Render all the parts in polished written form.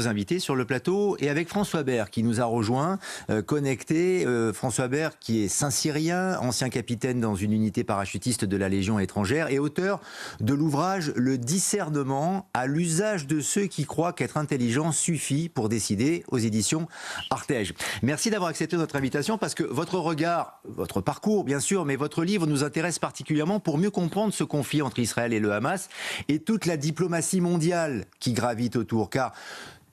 Invités sur le plateau et avec François Bert qui nous a rejoint, connecté. François Bert qui est Saint-Cyrien, ancien capitaine dans une unité parachutiste de la Légion étrangère et auteur de l'ouvrage Le discernement à l'usage de ceux qui croient qu'être intelligent suffit pour décider, aux éditions Artege. Merci d'avoir accepté notre invitation parce que votre regard, votre parcours bien sûr, mais votre livre nous intéresse particulièrement pour mieux comprendre ce conflit entre Israël et le Hamas et toute la diplomatie mondiale qui gravite autour, car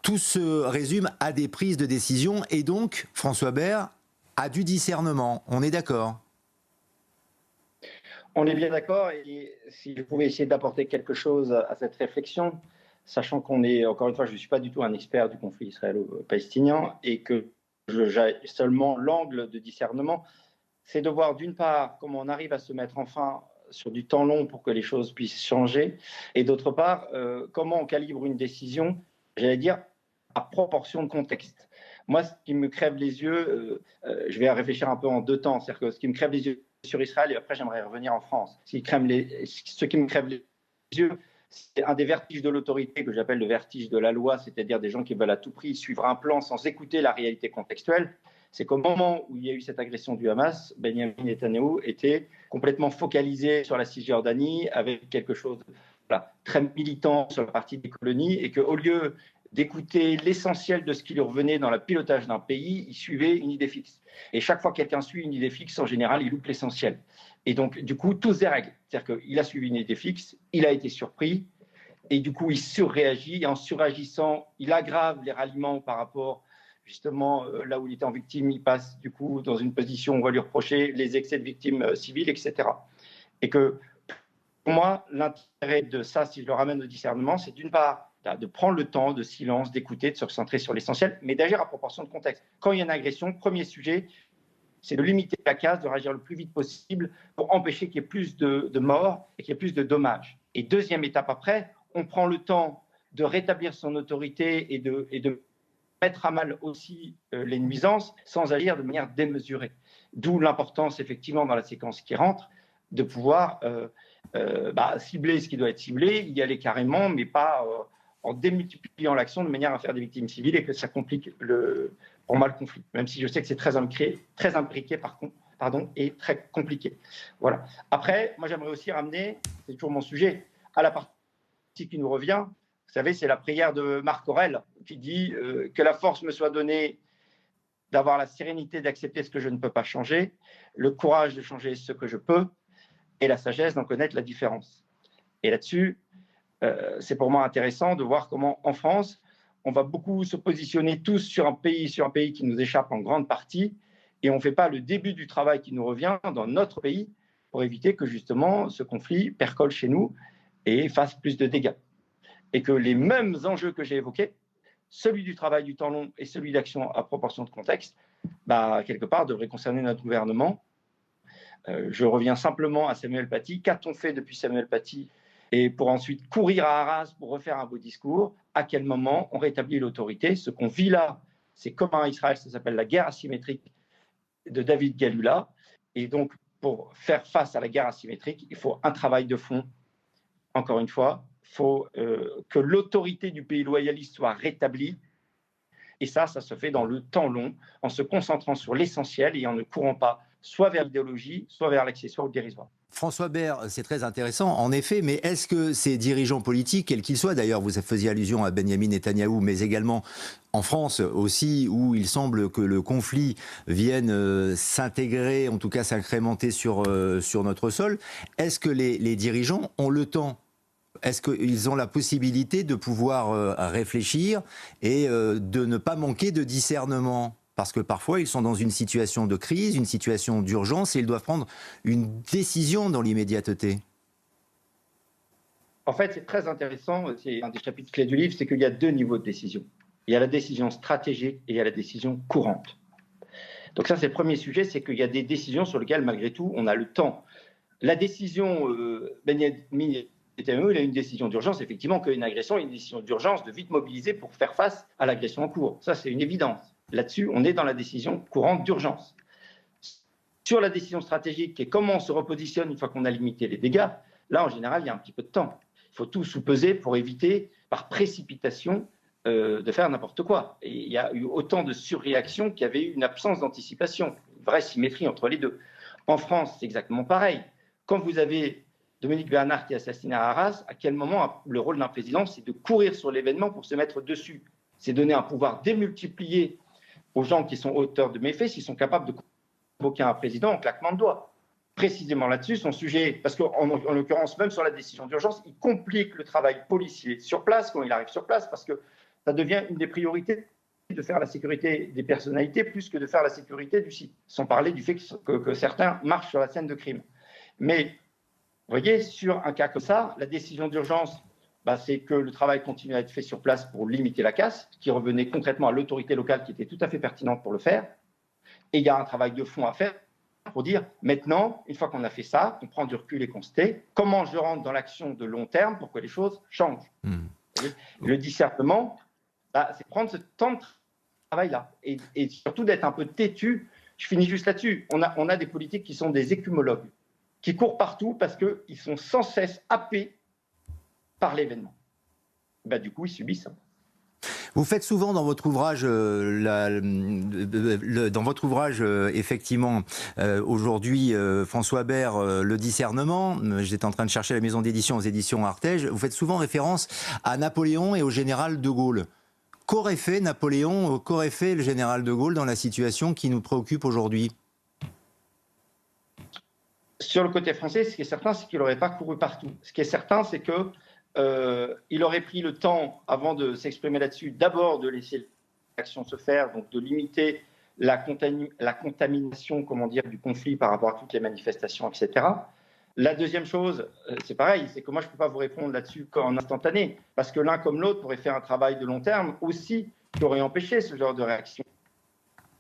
tout se résume à des prises de décision et donc, François Bert, à du discernement. On est d'accord? On est bien d'accord, et si je pouvais essayer d'apporter quelque chose à cette réflexion, sachant qu'on est, encore une fois, je ne suis pas du tout un expert du conflit israélo-palestinien et que j'ai seulement l'angle de discernement, c'est de voir d'une part comment on arrive à se mettre enfin sur du temps long pour que les choses puissent changer, et d'autre part, comment on calibre une décision, j'allais dire, à proportion de contexte. Moi, ce qui me crève les yeux, je vais réfléchir un peu en deux temps, c'est-à-dire que ce qui me crève les yeux sur Israël, et après j'aimerais revenir en France, ce qui me crève les yeux, c'est un des vertiges de l'autorité que j'appelle le vertige de la loi, c'est-à-dire des gens qui veulent à tout prix suivre un plan sans écouter la réalité contextuelle. C'est qu'au moment où il y a eu cette agression du Hamas, Benjamin Netanyahou était complètement focalisé sur la Cisjordanie avec quelque chose de très militant sur la partie des colonies, et qu'au lieu d'écouter l'essentiel de ce qui lui revenait dans le pilotage d'un pays, il suivait une idée fixe. Et chaque fois que quelqu'un suit une idée fixe, en général, il loupe l'essentiel. Et donc, du coup, tout se dérègle. C'est-à-dire qu'il a suivi une idée fixe, il a été surpris, et du coup, il surréagit. Et en suragissant, il aggrave les ralliements par rapport, justement, là où il était en victime, il passe, du coup, dans une position où on va lui reprocher les excès de victimes civiles, etc. Et que, pour moi, l'intérêt de ça, si je le ramène au discernement, c'est d'une part, de prendre le temps de silence, d'écouter, de se recentrer sur l'essentiel, mais d'agir à proportion de contexte. Quand il y a une agression, premier sujet, c'est de limiter la casse, de réagir le plus vite possible pour empêcher qu'il y ait plus de morts et qu'il y ait plus de dommages. Et deuxième étape après, on prend le temps de rétablir son autorité et de mettre à mal aussi les nuisances sans agir de manière démesurée. D'où l'importance, effectivement, dans la séquence qui rentre, de pouvoir cibler ce qui doit être ciblé, y aller carrément, mais pas en démultipliant l'action de manière à faire des victimes civiles et que ça complique pour moi le conflit, même si je sais que c'est très imbriqué et très compliqué. Voilà. Après, moi j'aimerais aussi ramener, c'est toujours mon sujet, à la partie qui nous revient. Vous savez, c'est la prière de Marc Aurèle qui dit que la force me soit donnée d'avoir la sérénité d'accepter ce que je ne peux pas changer, le courage de changer ce que je peux, et la sagesse d'en connaître la différence. Et là-dessus, c'est pour moi intéressant de voir comment, en France, on va beaucoup se positionner tous sur un pays qui nous échappe en grande partie, et on ne fait pas le début du travail qui nous revient dans notre pays pour éviter que justement ce conflit percole chez nous et fasse plus de dégâts. Et que les mêmes enjeux que j'ai évoqués, celui du travail du temps long et celui d'action à proportion de contexte, quelque part devraient concerner notre gouvernement. Je reviens simplement à Samuel Paty. Qu'a-t-on fait depuis Samuel Paty? Et pour ensuite courir à Arras pour refaire un beau discours, à quel moment on rétablit l'autorité? Ce qu'on vit là, c'est comme en Israël, ça s'appelle la guerre asymétrique de David Galula. Et donc, pour faire face à la guerre asymétrique, il faut un travail de fond. Encore une fois, il faut que l'autorité du pays loyaliste soit rétablie. Et ça se fait dans le temps long, en se concentrant sur l'essentiel et en ne courant pas soit vers l'idéologie, soit vers l'accessoire ou le dérisoire. François Bert, c'est très intéressant, en effet, mais est-ce que ces dirigeants politiques, quels qu'ils soient, d'ailleurs vous faisiez allusion à Benjamin Netanyahou, mais également en France aussi, où il semble que le conflit vienne s'intégrer, en tout cas s'incrémenter sur notre sol, est-ce que les dirigeants ont le temps? Est-ce qu'ils ont la possibilité de pouvoir réfléchir et de ne pas manquer de discernement? Parce que parfois, ils sont dans une situation de crise, une situation d'urgence, et ils doivent prendre une décision dans l'immédiateté. En fait, c'est très intéressant, c'est un des chapitres clés du livre, c'est qu'il y a deux niveaux de décision. Il y a la décision stratégique et il y a la décision courante. Donc ça, c'est le premier sujet, c'est qu'il y a des décisions sur lesquelles, malgré tout, on a le temps. La décision, Benjamin Netanyahou, il a une décision d'urgence, effectivement, qu'une agression est une décision d'urgence de vite mobiliser pour faire face à l'agression en cours. Ça, c'est une évidence. Là-dessus, on est dans la décision courante d'urgence. Sur la décision stratégique, qui est comment on se repositionne une fois qu'on a limité les dégâts, là, en général, il y a un petit peu de temps. Il faut tout sous-peser pour éviter, par précipitation, de faire n'importe quoi. Et il y a eu autant de surréactions qu'il y avait eu une absence d'anticipation, une vraie symétrie entre les deux. En France, c'est exactement pareil. Quand vous avez Dominique Bernard qui est assassiné à Arras, à quel moment le rôle d'un président, c'est de courir sur l'événement pour se mettre dessus. C'est donner un pouvoir démultiplié aux gens qui sont auteurs de méfaits s'ils sont capables de convoquer un président en claquement de doigts. Précisément là-dessus, son sujet, parce qu'en l'occurrence, même sur la décision d'urgence, il complique le travail policier sur place, quand il arrive sur place, parce que ça devient une des priorités de faire la sécurité des personnalités plus que de faire la sécurité du site, sans parler du fait que certains marchent sur la scène de crime. Mais, vous voyez, sur un cas comme ça, la décision d'urgence, c'est que le travail continue à être fait sur place pour limiter la casse, qui revenait concrètement à l'autorité locale qui était tout à fait pertinente pour le faire. Et il y a un travail de fond à faire pour dire, maintenant, une fois qu'on a fait ça, qu'on prend du recul et qu'on se tait, comment je rentre dans l'action de long terme pour que les choses changent. Le discernement, c'est prendre ce temps de travail-là et surtout d'être un peu têtu. Je finis juste là-dessus. On a des politiques qui sont des écumologues, qui courent partout parce qu'ils sont sans cesse happés par l'événement. Du coup, ils subissent ça. Vous faites souvent dans votre ouvrage, effectivement, aujourd'hui, François Bert, le discernement. J'étais en train de chercher la maison d'édition aux éditions Artege. Vous faites souvent référence à Napoléon et au général de Gaulle. Qu'aurait fait Napoléon, qu'aurait fait le général de Gaulle dans la situation qui nous préoccupe aujourd'hui ? Sur le côté français, ce qui est certain, c'est qu'il n'aurait pas couru partout. Ce qui est certain, c'est que il aurait pris le temps, avant de s'exprimer là-dessus, d'abord de laisser l'action se faire, donc de limiter la contamination, du conflit par rapport à toutes les manifestations, etc. La deuxième chose, c'est pareil, c'est que moi je ne peux pas vous répondre là-dessus qu'en instantané, parce que l'un comme l'autre pourrait faire un travail de long terme aussi qui aurait empêché ce genre de réaction.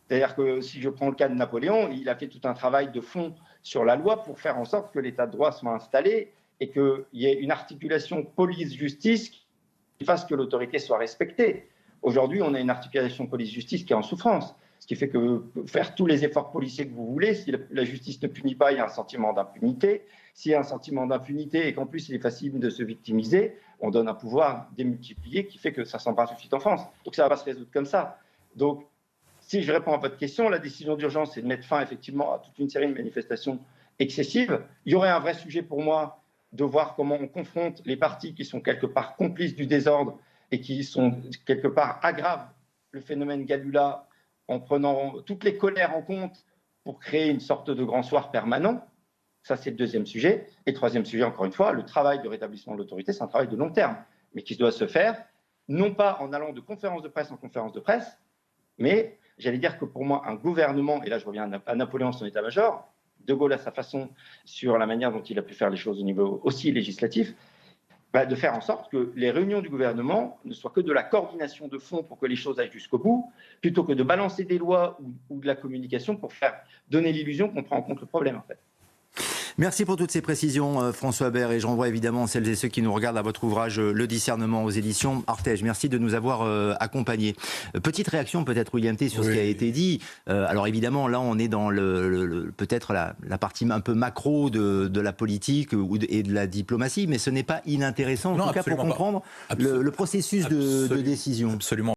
C'est-à-dire que si je prends le cas de Napoléon, il a fait tout un travail de fond sur la loi pour faire en sorte que l'état de droit soit installé et qu'il y ait une articulation police-justice qui fasse que l'autorité soit respectée. Aujourd'hui, on a une articulation police-justice qui est en souffrance, ce qui fait que faire tous les efforts policiers que vous voulez, si la justice ne punit pas, il y a un sentiment d'impunité. S'il y a un sentiment d'impunité et qu'en plus il est facile de se victimiser, on donne un pouvoir démultiplié qui fait que ça s'embrasse tout de suite en France. Donc ça ne va pas se résoudre comme ça. Donc, si je réponds à votre question, la décision d'urgence, c'est de mettre fin effectivement à toute une série de manifestations excessives. Il y aurait un vrai sujet pour moi de voir comment on confronte les partis qui sont quelque part complices du désordre et qui sont quelque part aggravent le phénomène Galula en prenant toutes les colères en compte pour créer une sorte de grand soir permanent. Ça, c'est le deuxième sujet. Et le troisième sujet, encore une fois, le travail de rétablissement de l'autorité, c'est un travail de long terme, mais qui doit se faire, non pas en allant de conférence de presse en conférence de presse, mais j'allais dire que pour moi, un gouvernement, et là je reviens à Napoléon, son état-major, De Gaulle à sa façon sur la manière dont il a pu faire les choses au niveau aussi législatif, de faire en sorte que les réunions du gouvernement ne soient que de la coordination de fond pour que les choses aillent jusqu'au bout, plutôt que de balancer des lois ou de la communication pour faire donner l'illusion qu'on prend en compte le problème en fait. Merci pour toutes ces précisions, François Bert, et je renvoie évidemment celles et ceux qui nous regardent à votre ouvrage Le discernement aux éditions Artege. Merci de nous avoir accompagnés. Petite réaction peut-être, William T, sur ce qui a été dit. Alors évidemment, là on est dans peut-être la partie un peu macro de la politique et de la diplomatie, mais ce n'est pas inintéressant, en tout cas pour comprendre le processus de décision. Absolument.